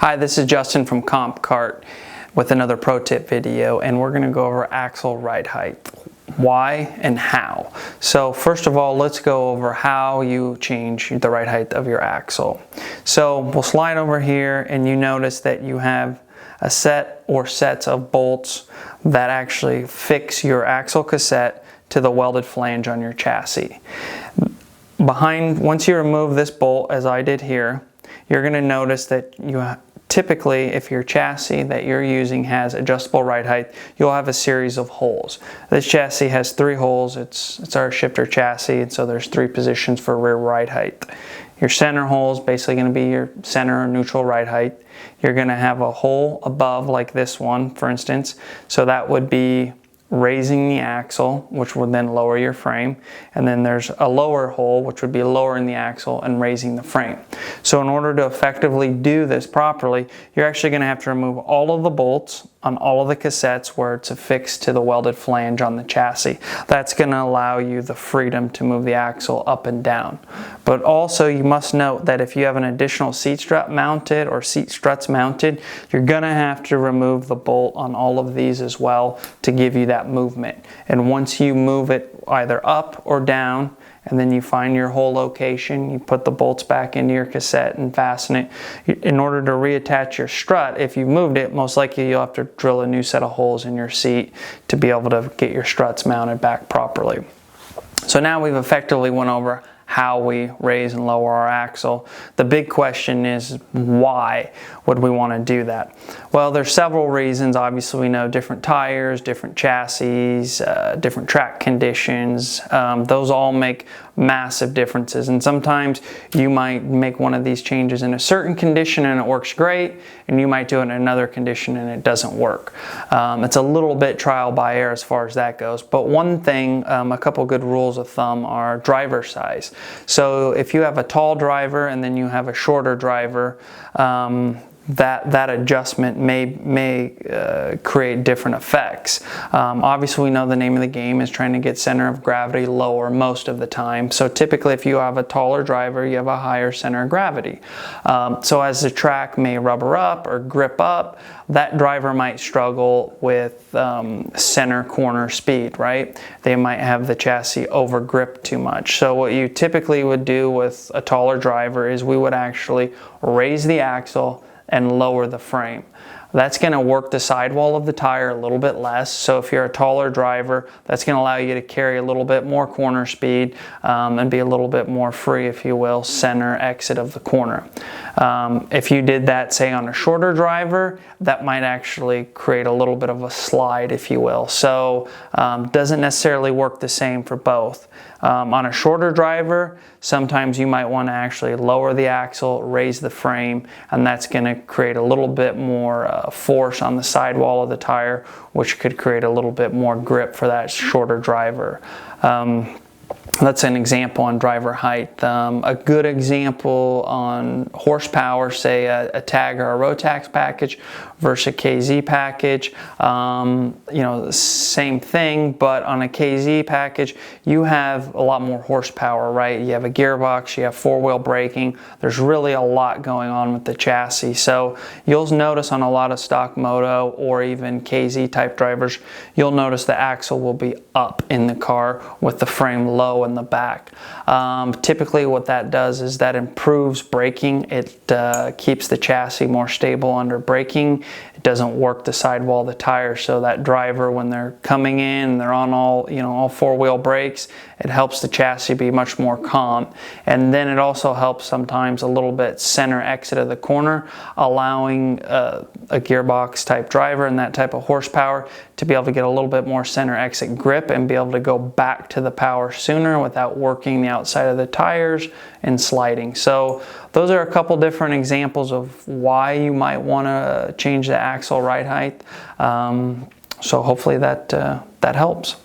Hi, this is Justin from CompCart with another pro tip video, and we're going to go over axle ride height. Why and how. So first of all, let's go over how you change the ride height of your axle. So we'll slide over here and you notice that you have a set or sets of bolts that actually fix your axle cassette to the welded flange on your chassis. Once you remove this bolt, as I did here, you're going to notice that typically, if your chassis that you're using has adjustable ride height, you'll have a series of holes. This chassis has 3 holes. It's our shifter chassis, and so there's 3 positions for rear ride height. Your center hole is basically going to be your center or neutral ride height. You're going to have a hole above, like this one, for instance. So that would be raising the axle, which would then lower your frame, and then there's a lower hole which would be lowering the axle and raising the frame. So in order to effectively do this properly, you're actually going to have to remove all of the bolts on all of the cassettes where it's affixed to the welded flange on the chassis. That's going to allow you the freedom to move the axle up and down. But also you must note that if you have an additional seat strut mounted or seat struts mounted, you're going to have to remove the bolt on all of these as well to give you that movement. And once you move it either up or down, and then you find your hole location, you put the bolts back into your cassette and fasten it. In order to reattach your strut, if you moved it, most likely you'll have to drill a new set of holes in your seat to be able to get your struts mounted back properly. So now we've effectively went over how we raise and lower our axle. The big question is, why would we want to do that? Well, there's several reasons. Obviously, we know different tires, different chassis, different track conditions. Those all make massive differences, and sometimes you might make one of these changes in a certain condition and it works great, and you might do it in another condition and it doesn't work. It's a little bit trial by error as far as that goes, but one thing, a couple good rules of thumb are driver size. So if you have a tall driver and then you have a shorter driver, that adjustment may create different effects. Obviously, we know the name of the game is trying to get center of gravity lower most of the time. So typically, if you have a taller driver, you have a higher center of gravity. So as the track may rubber up or grip up, that driver might struggle with center corner speed, right? They might have the chassis over grip too much. So what you typically would do with a taller driver is we would actually raise the axle and lower the frame. That's going to work the sidewall of the tire a little bit less. So if you're a taller driver, that's going to allow you to carry a little bit more corner speed and be a little bit more free, if you will, center exit of the corner. If you did that, say, on a shorter driver, that might actually create a little bit of a slide, if you will. So doesn't necessarily work the same for both. On a shorter driver, sometimes you might want to actually lower the axle, raise the frame, and that's going to create a little bit more force on the sidewall of the tire, which could create a little bit more grip for that shorter driver. That's an example on driver height. A good example on horsepower, say a TAG or a Rotax package versus a KZ package. Same thing, but on a KZ package, you have a lot more horsepower, right? You have a gearbox, you have 4-wheel braking. There's really a lot going on with the chassis. So you'll notice on a lot of stock moto or even KZ type drivers, you'll notice the axle will be up in the car with the frame low in the back. Typically what that does is that improves braking. It keeps the chassis more stable under braking. It doesn't work the sidewall of the tire, so that driver, when they're coming in, they're on all 4-wheel brakes, it helps the chassis be much more calm. And then it also helps sometimes a little bit center exit of the corner, allowing a gearbox type driver and that type of horsepower to be able to get a little bit more center exit grip and be able to go back to the power sooner without working the outside of the tires and sliding. So those are a couple different examples of why you might want to change the axle ride height. So hopefully that helps.